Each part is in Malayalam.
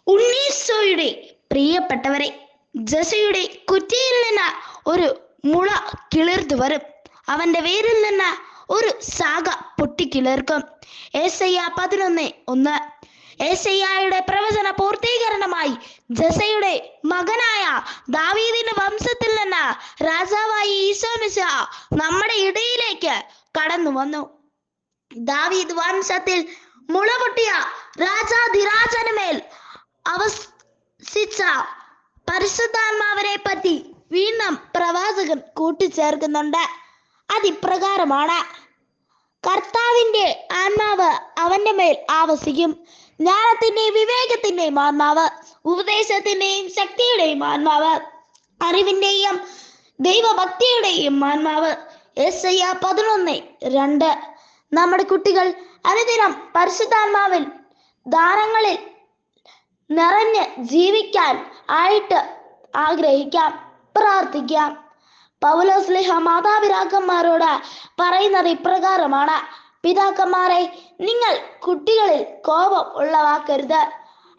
ഉണ്ണീസോയുടെ പ്രിയപ്പെട്ടവരെ, ജസയുടെ കുറ്റിയിൽ നിന്ന് ഒരു മുള കിളിർത്തു വരും. അവന്റെ വേരിൽ നിന്ന് ഒരു ശാഖ പൊട്ടിക്കിളിർക്കും. ഏശയ്യാ 11:1. ഏശയ്യായുടെ പ്രവചന പൂർത്തീകരണമായി ജസയുടെ മകനായ ദാവീദിന്റെ വംശത്തിൽ നിന്ന് രാജാവായി ഈശോ മിശിഹ നമ്മുടെ ഇടയിലേക്ക് കടന്നു വന്നു. ദാവീദ് വംശത്തിൽ മുളപൊട്ടിയ രാജാധിരാജനുമേൽ അവസിച്ച പരിശുദ്ധാത്മാവിനെ പറ്റി വീണ്ടും പ്രവാചകൻ കൂട്ടിച്ചേർക്കുന്നുണ്ട്. അതിപ്രകാരമാണ്: കർത്താവിന്റെ ആത്മാവ് അവന്റെ മേൽ ആവസിക്കും, ജ്ഞാനത്തിന്റെയും വിവേകത്തിന്റെയും ആത്മാവ്, ഉപദേശത്തിന്റെയും ശക്തിയുടെയും ആത്മാവ്, അറിവിന്റെയും ദൈവഭക്തിയുടെയും ആത്മാവ്. ഏശയ്യാ 11:2. നമ്മുടെ കുട്ടികൾ അനുദിനം പരിശുദ്ധാത്മാവിൽ ദാനങ്ങളിൽ നിറഞ്ഞ് ജീവിക്കാൻ ആയിട്ട് ആഗ്രഹിക്കാം, പ്രാർത്ഥിക്കാം. പൗലോസ്ലീഹ മാതാപിതാക്കന്മാരോട് പറയുന്നത് ഇപ്രകാരമാണ്: പിതാക്കന്മാരെ, നിങ്ങൾ കുട്ടികളിൽ കോപം ഉളവാക്കരുത്,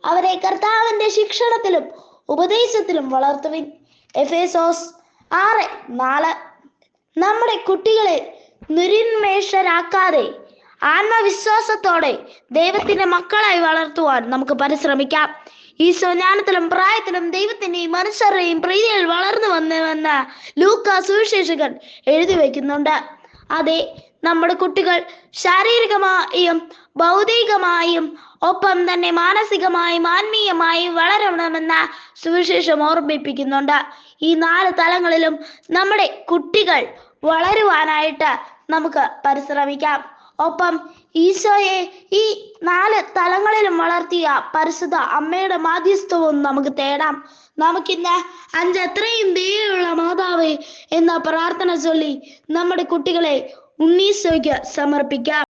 അവരെ കർത്താവിന്റെ ശിക്ഷണത്തിലും ഉപദേശത്തിലും വളർത്തുവിൻ. എഫേസോസ് 6:4. നമ്മുടെ കുട്ടികളെ നിരുന്മേഷരാക്കാതെ ആത്മവിശ്വാസത്തോടെ ദൈവത്തിന്റെ മക്കളായി വളർത്തുവാൻ നമുക്ക് പരിശ്രമിക്കാം. ഈശോ ജ്ഞാനത്തിലും പ്രായത്തിലും ദൈവത്തിന്റെയും മനുഷ്യരുടെയും പ്രീതിയിൽ വളർന്നു വന്നുവെന്ന് ലൂക്കാ സുവിശേഷകൻ എഴുതി വയ്ക്കുന്നുണ്ട്. അതെ, നമ്മുടെ കുട്ടികൾ ശാരീരികമായും ഭൗതികമായും ഒപ്പം തന്നെ മാനസികമായും ആത്മീയമായും വളരണമെന്ന് സുവിശേഷം ഓർമ്മിപ്പിക്കുന്നുണ്ട്. ഈ 4 തലങ്ങളിലും നമ്മുടെ കുട്ടികൾ വളരുവാനായിട്ട് നമുക്ക് പരിശ്രമിക്കാം. ഒപ്പം ഈശോയെ ഈ 4 തലങ്ങളിലും വളർത്തിയ പരിശുദ്ധ അമ്മയുടെ മാധ്യസ്ഥവും നമുക്ക് തേടാം. നമുക്കിന്ന് 5 എത്രയും ദയുള്ള മാതാവേ എന്ന പ്രാർത്ഥന ചൊല്ലി നമ്മുടെ കുട്ടികളെ ഉണ്ണീസോയ്ക്ക് സമർപ്പിക്കാം.